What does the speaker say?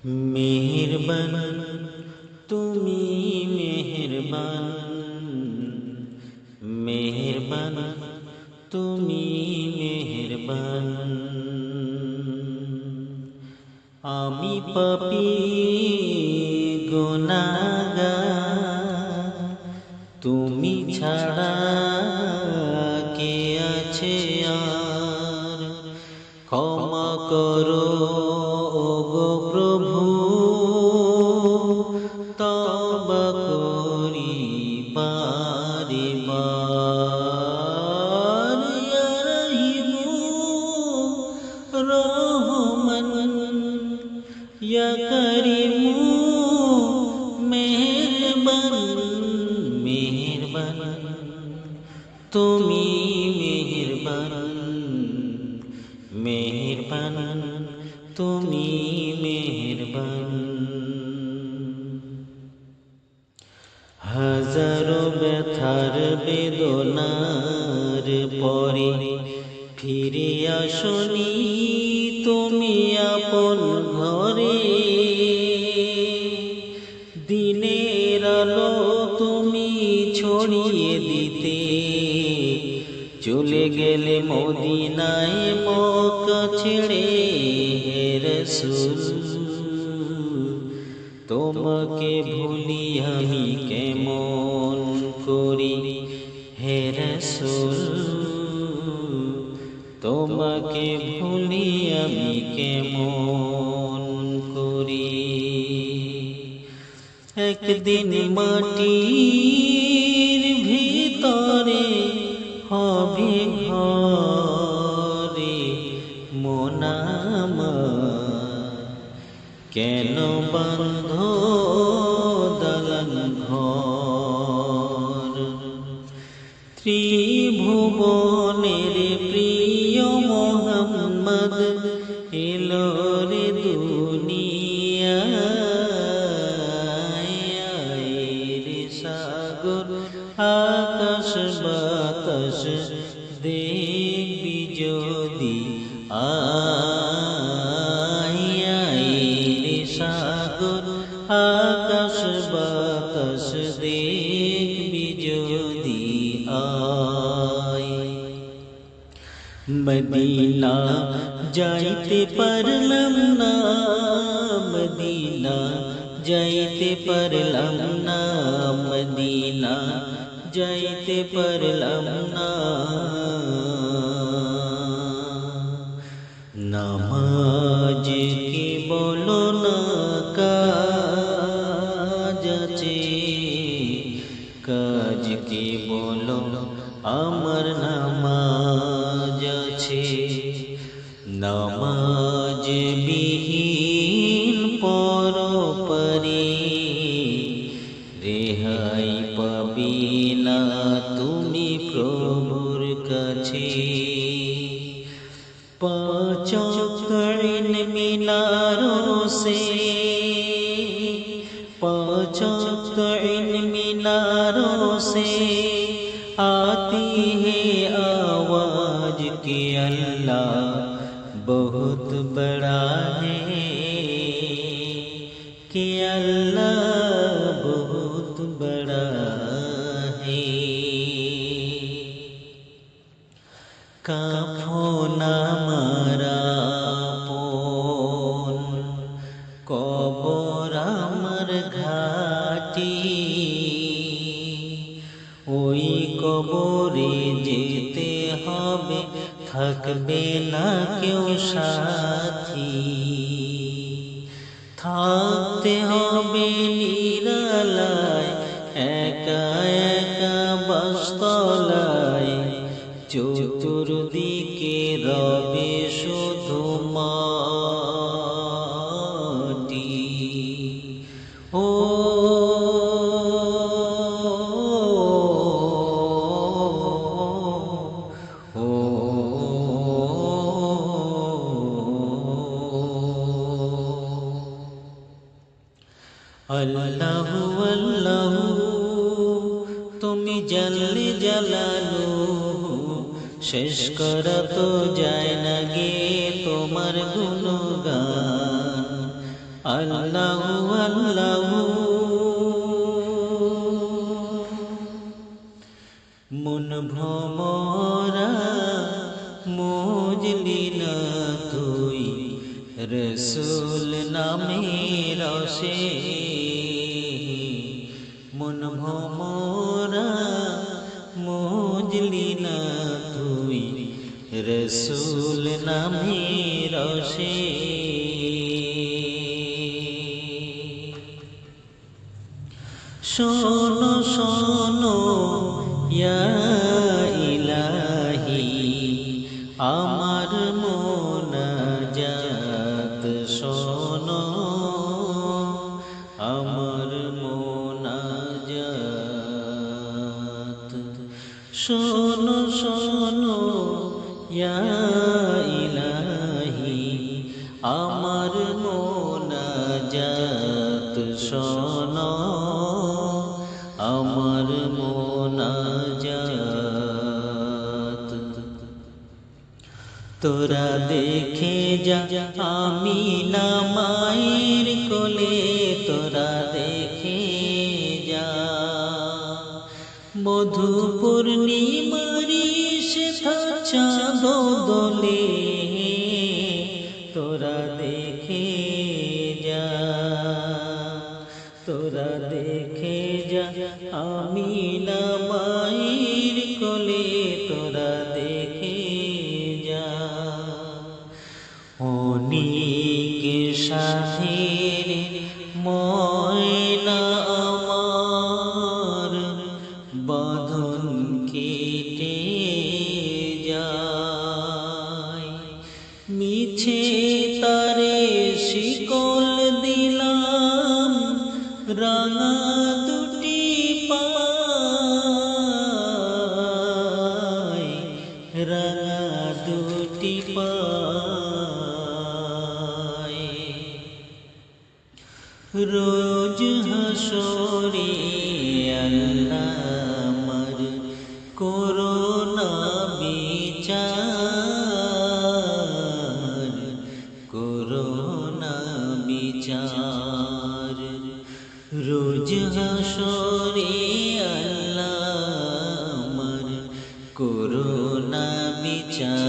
মেহেরবান তুমি মেহেরবান, মেহেরবান তুমি মেহেরবান। আমি পাপী গুনাহগার, তুমি ছাড়া কে আছে আর। ক্ষমা করো ওগো প্রভু, তওবা করি বারে বার। ইয়া রহিমু রহমান, ইয়া করিমু মেহেরবান, মেহেরবান তুমি মেহেরবান, মেহেরবান তুমি মেহেরবান। হাজারো ব্যথার বেদনার পরে ফিরে আসনি তুমি আপন ঘরে। দিনের আলো তুমি ছড়িয়ে দিতে চলে গেলে মদিনায় মক্কা ছেড়ে। হে রাসূল তোমাকে ভুলি আমি কেমন করি। হে রাসূল তোমাকে ভুলি আমি কেমন করি। একদিন মাটির ভিতরে হবে ঘরে মন আমার, কেন বন্ধ দালান ঘর। ত্রিভুবনের প্রিয় মোহাম্মদ এলো রে দুনিয়ায়। রে সাগর আকাশ বাতাস দেখবি যদি রে সাগর আকাশ বাতাস দেখবি যদি মদিনা যাইতে পারলাম না, মদিনা যাইতে পারলাম না, মদিনা যাইতে পারলাম না। নামাজ কি বলো না কাজ আছে, কাজ কি বলো আমার নামাজ আছে। নামাজ বিহীন পরপারে রেহাই পাবি না তুমি প্রভুর কাছে। পাঁচ ওয়াক্ত মিনারোं से, पाँच वक्त मीनारों से आती है आवाज कि अल्लाह बहुत बड़ा है, कि अल्लाह बहुत बड़ा है। काफो ना मारा पोन कबर आमार घाटी, ওই কবরে যেতে হবে থাকবে না কেউ সাথী। থাকতে হবে নিরালায় একা একা বাসতলায়, চতুর্দিকে রবে শুধু মাটি। ও আল্লাহু আল্লাহু তুমি জাল্লে জালালুহু, শেষ করা তো যায় না গে তোমার গুণগান। আল্লাহু আল্লাহু মন ভ্রমরা মুজলি না তুই রসূল নামে রসে মন ভ্রমরা মুজলি না তুই রসূল নামে রসে শোনো শোনো ইয়া ইলাহি আমার মোনাজাত শোনো আমার মোনাজাত শোনো শোনো ইয়া ইলাহি আমার মোনাজাত শোনো আমার মোনাজাত তোরা দেখে যা আমি না মায়ের কোলে তোরা দেখে যা মধু পূর্ণিমারি সেথা চাঁদ দোলে তোরা দেখে যা তোরা দেখে যা আমি না মায়ের কোলে তোরা দেখে যা অনেক সাথের ময়না আমার বাঁধন কেটে যায় মিছে তারে শিকল দিলাম রাঙা দুটি পায় রাঙা দুটি পায় রোজ হাসরে আল্লাহ আমার করোনা বিচার করোনা বিচার রোজ হাসরে আল্লাহ আমার করোনা বিচার